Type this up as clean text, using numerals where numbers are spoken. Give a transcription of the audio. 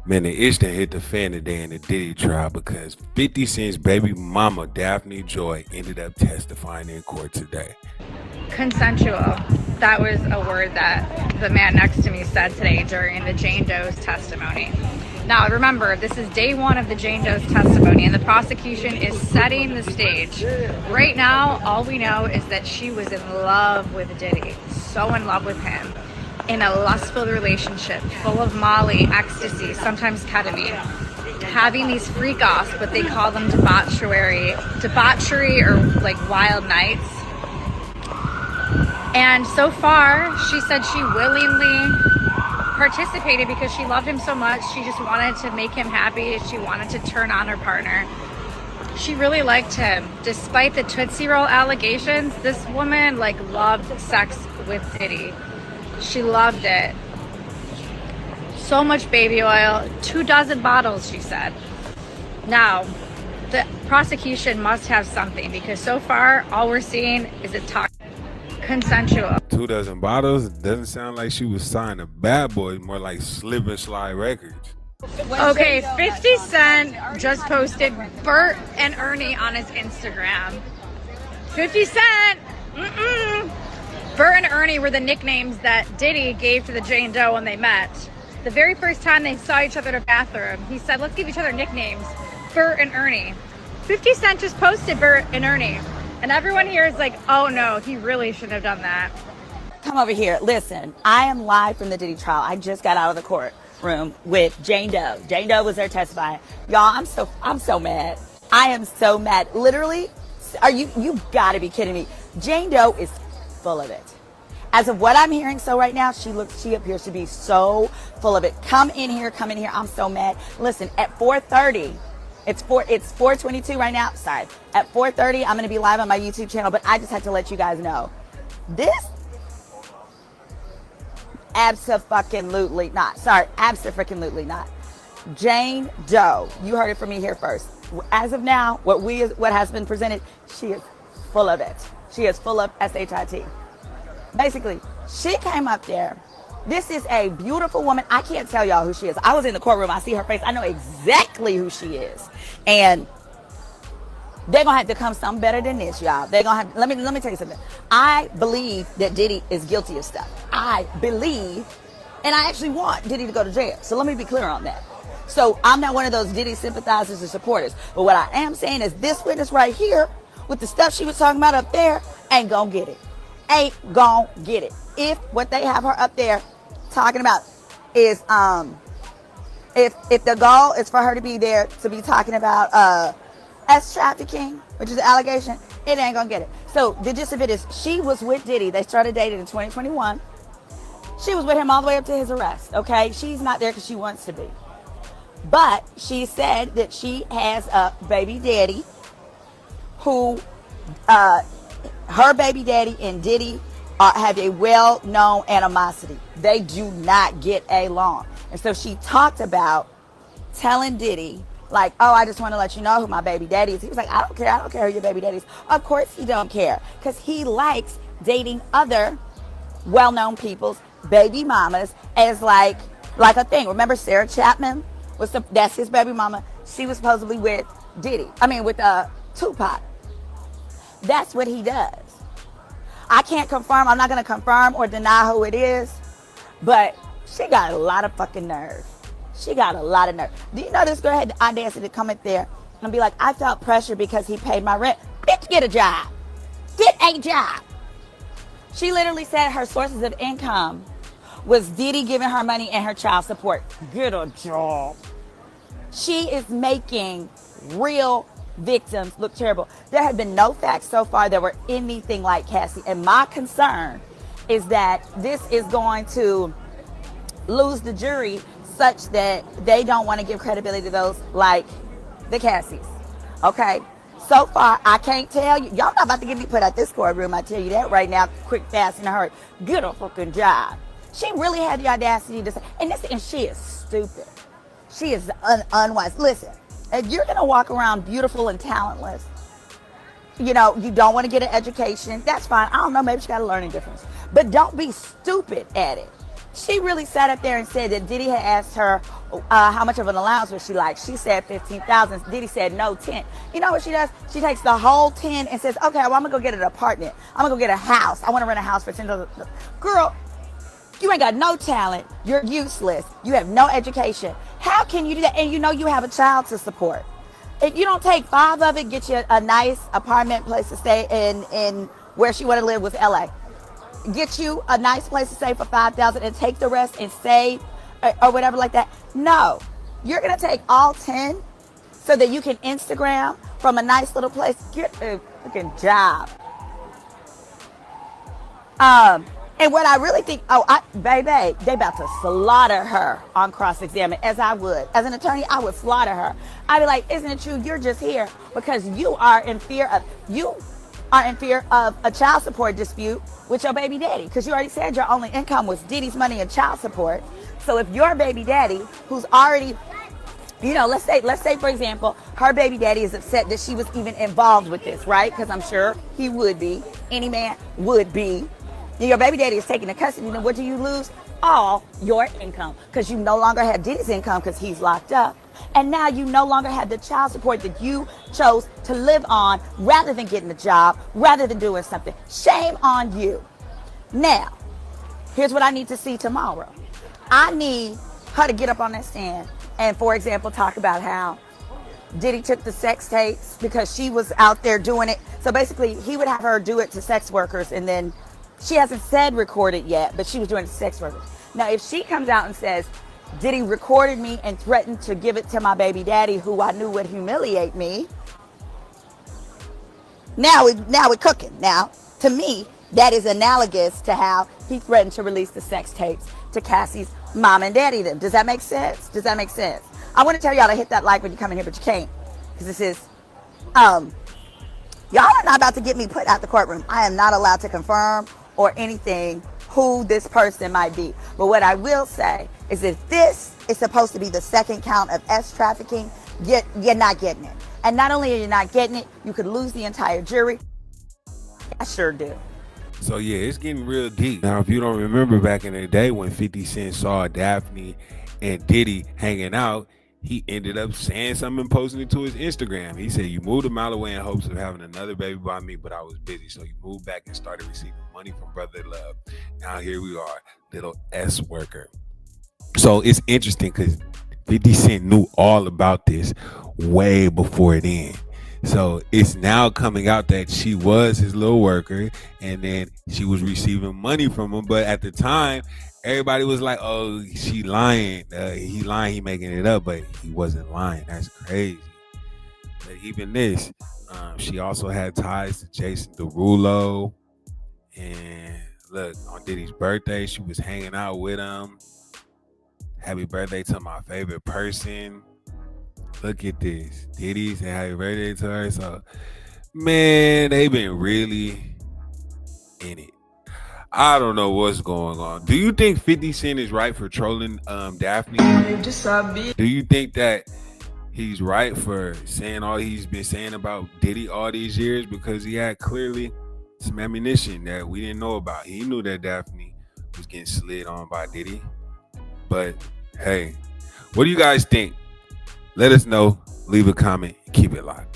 Man, the itch that hit the fan today in the Diddy trial because 50 Cent's baby mama, Daphne Joy, ended up testifying in court today. Consensual. That was a word that the man next to me said today during the Jane Doe's testimony. Now, remember, this is day one of the Jane Doe's testimony, and the prosecution is setting the stage. Right now, all we know is that she was in love with Diddy, so in love with him, in a lustful relationship, full of Molly, ecstasy, sometimes ketamine, having these freak-offs, but they call them debauchery or like wild nights. And so far, she said she willingly participated because she loved him so much. She just wanted to make him happy. She wanted to turn on her partner. She really liked him. Despite the Tootsie Roll allegations, this woman loved sex with Diddy. She loved it. So much baby oil, 24 bottles, she said. Now, the prosecution must have something because so far, all we're seeing is it talk consensual. 24 bottles doesn't sound like she was signed to Bad Boys, more like Slip and Slide Records. Okay, 50 Cent just posted Bert and Ernie on his Instagram. 50 Cent! Bert and Ernie were the nicknames that Diddy gave to the Jane Doe when they met. The very first time they saw each other in a bathroom, he said, let's give each other nicknames, Bert and Ernie. 50 Cent just posted Bert and Ernie. And everyone here is like, oh no, he really shouldn't have done that. Come over here. Listen, I am live from the Diddy trial. I just got out of the courtroom with Jane Doe. Jane Doe was there testifying. Y'all, I'm so mad. I am so mad. Literally, you gotta be kidding me. Jane Doe is full of it. As of what I'm hearing so right now, she appears to be so full of it. Come in here. I'm so mad. Listen, at 4:30, it's 4:22 right now. Sorry. At 4:30, I'm going to be live on my YouTube channel, but I just had to let you guys know. This abso-fucking-lutely not. Sorry, abso-freaking-lutely not. Jane Doe, you heard it from me here first. As of now, what has been presented, she is full of it. She is full of SHIT. Basically, she came up there. This is a beautiful woman. I can't tell y'all who she is. I was in the courtroom. I see her face. I know exactly who she is. And they're going to have to come something better than this, y'all. They're going to have, let me tell you something. I believe that Diddy is guilty of stuff. I believe, and I actually want Diddy to go to jail. So let me be clear on that. So I'm not one of those Diddy sympathizers or supporters. But what I am saying is this witness right here with the stuff she was talking about up there ain't going to get it. Ain't gonna get it. If what they have her up there talking about is if the goal is for her to be there to be talking about sex trafficking, which is an allegation, it ain't gonna get it. So the gist of it is she was with Diddy. They started dating in 2021. She was with him all the way up to his arrest. Okay, she's not there because she wants to be, but she said that she has a baby daddy who her baby daddy and Diddy have a well-known animosity. They do not get along. And so she talked about telling Diddy, like, oh, I just want to let you know who my baby daddy is. He was like, I don't care who your baby daddy is. Of course he don't care, because he likes dating other well-known people's baby mamas as like a thing. Remember Sarah Chapman? That's his baby mama. She was supposedly with with Tupac. That's what he does. I can't confirm. I'm not going to confirm or deny who it is. But she got a lot of fucking nerve. She got a lot of nerve. Do you know this girl had the audacity to come in there and be like, I felt pressure because he paid my rent. Bitch, get a job. Get a job. She literally said her sources of income was Diddy giving her money and her child support. Get a job. She is making real victims look terrible. There have been no facts so far that were anything like Cassie. And my concern is that this is going to lose the jury such that they don't want to give credibility to those like the Cassies. Okay? So far, I can't tell you. Y'all not about to get me put out this courtroom. I tell you that right now, quick, fast, in a hurry. Get a fucking job. She really had the audacity to say, and she is stupid. She is unwise. Listen, if you're going to walk around beautiful and talentless, you don't want to get an education, that's fine. I don't know, maybe she got a learning difference. But don't be stupid at it. She really sat up there and said that Diddy had asked her how much of an allowance would she like. She said 15,000. Diddy said no, 10. You know what she does? She takes the whole 10 and says, okay, well, I'm gonna go get an apartment. I'm gonna go get a house. I want to rent a house for 10,000. Girl, you ain't got no talent. You're useless. You have no education. How can you do that? And you know you have a child to support. If you don't take 5 of it, get you a nice apartment place to stay in where she want to live with LA. Get you a nice place to stay for 5,000 and take the rest and save or whatever like that. No, you're gonna take all 10 so that you can Instagram from a nice little place. Get a fucking job. And what I really think, baby, they about to slaughter her on cross-examine, as I would. As an attorney, I would slaughter her. I'd be like, isn't it true? You're just here because you are in fear of a child support dispute with your baby daddy, because you already said your only income was Diddy's money and child support. So if your baby daddy, who's already, let's say for example, her baby daddy is upset that she was even involved with this, right? Because I'm sure he would be. Any man would be. Your baby daddy is taking the custody, then what do you lose? All your income, because you no longer have Diddy's income because he's locked up. And now you no longer have the child support that you chose to live on rather than getting a job, rather than doing something. Shame on you. Now, here's what I need to see tomorrow. I need her to get up on that stand and, for example, talk about how Diddy took the sex tapes because she was out there doing it. So basically, he would have her do it to sex workers, and then she hasn't said recorded yet, but she was doing it to sex workers. Now, if she comes out and says, Diddy recorded me and threatened to give it to my baby daddy, who I knew would humiliate me, now we're cooking. Now, to me, that is analogous to how he threatened to release the sex tapes to Cassie's mom and daddy. Does that make sense? Does that make sense? I want to tell y'all to hit that like when you come in here, but you can't, because this is, y'all are not about to get me put out the courtroom. I am not allowed to confirm or anything who this person might be. But what I will say is, if this is supposed to be the second count of trafficking, you're not getting it. And not only are you not getting it, you could lose the entire jury. I sure do. So yeah, it's getting real deep. Now, if you don't remember back in the day when 50 Cent saw Daphne and Diddy hanging out, he ended up saying something and posting it to his Instagram. He said, you moved a mile away in hopes of having another baby by me, but I was busy. So you moved back and started receiving money from Brother Love. Now here we are, little S worker. So it's interesting because 50 Cent knew all about this way before then. So it's now coming out that she was his little worker and then she was receiving money from him. But at the time, everybody was like, oh, she lying. He lying, he making it up, but he wasn't lying. That's crazy. But even this, she also had ties to Jason Derulo. And look, on Diddy's birthday, she was hanging out with him. Happy birthday to my favorite person. Look at this. Diddy said happy birthday to her. So, man, they've been really in it. I don't know what's going on. Do you think 50 Cent is right for trolling Daphne? Do you think that he's right for saying all he's been saying about Diddy all these years? Because he had clearly some ammunition that we didn't know about. He knew that Daphne was getting slid on by Diddy. But, hey, what do you guys think? Let us know. Leave a comment. Keep it locked.